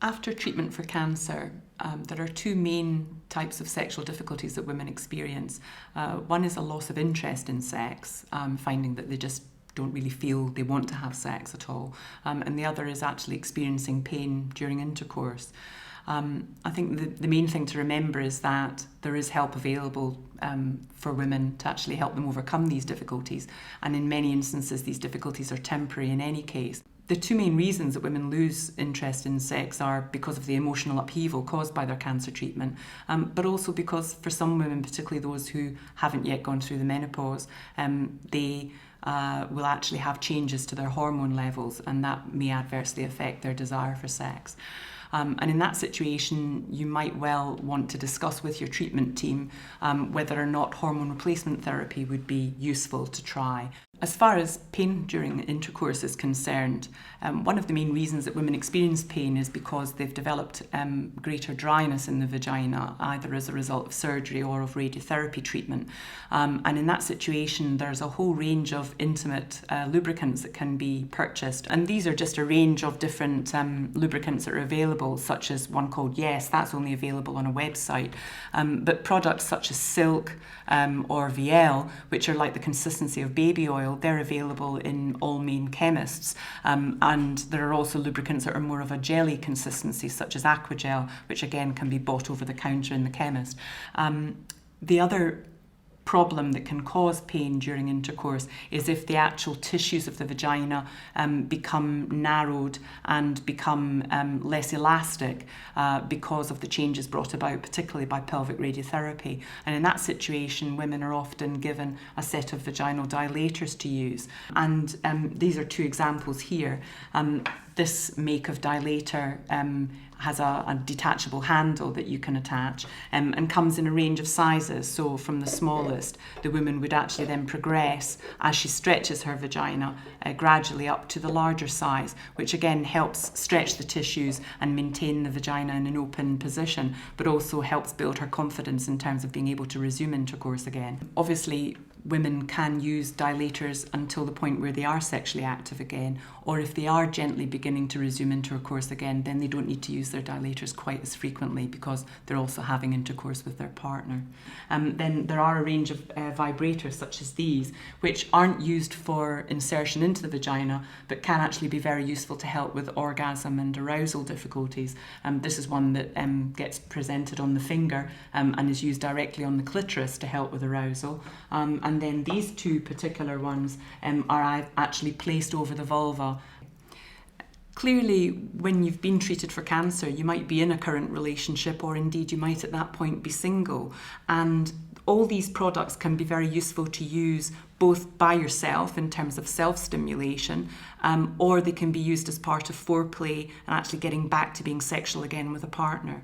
After treatment for cancer, there are two main types of sexual difficulties that women experience. One is a loss of interest in sex, finding that they just don't really feel they want to have sex at all. And the other is actually experiencing pain during intercourse. I think the main thing to remember is that there is help available for women to actually help them overcome these difficulties. And in many instances, these difficulties are temporary in any case. The two main reasons that women lose interest in sex are because of the emotional upheaval caused by their cancer treatment, but also because for some women, particularly those who haven't yet gone through the menopause, they will actually have changes to their hormone levels, and that may adversely affect their desire for sex. And in that situation, you might well want to discuss with your treatment team whether or not hormone replacement therapy would be useful to try. As far as pain during intercourse is concerned, one of the main reasons that women experience pain is because they've developed greater dryness in the vagina, either as a result of surgery or of radiotherapy treatment. And in that situation, there's a whole range of intimate lubricants that can be purchased. And these are just a range of different lubricants that are available, such as one called Yes, that's only available on a website. But products such as Silk or VL, which are like the consistency of baby oil, they're available in all main chemists. And there are also lubricants that are more of a jelly consistency, such as Aquagel, which again can be bought over the counter in the chemist. The other problem that can cause pain during intercourse is if the actual tissues of the vagina become narrowed and become less elastic because of the changes brought about, particularly by pelvic radiotherapy. And in that situation, women are often given a set of vaginal dilators to use. And these are two examples here. This make of dilator has a detachable handle that you can attach and comes in a range of sizes. So from the smallest, the woman would actually then progress as she stretches her vagina gradually up to the larger size, which again helps stretch the tissues and maintain the vagina in an open position, but also helps build her confidence in terms of being able to resume intercourse again. Obviously, women can use dilators until the point where they are sexually active again, or if they are gently beginning to resume intercourse again, then they don't need to use their dilators quite as frequently because they're also having intercourse with their partner. Then there are a range of vibrators such as these, which aren't used for insertion into the vagina, but can actually be very useful to help with orgasm and arousal difficulties. This is one that gets presented on the finger and is used directly on the clitoris to help with arousal. And then these two particular ones are actually placed over the vulva. Clearly, when you've been treated for cancer, you might be in a current relationship, or indeed you might at that point be single. And all these products can be very useful to use both by yourself in terms of self-stimulation, or they can be used as part of foreplay and actually getting back to being sexual again with a partner.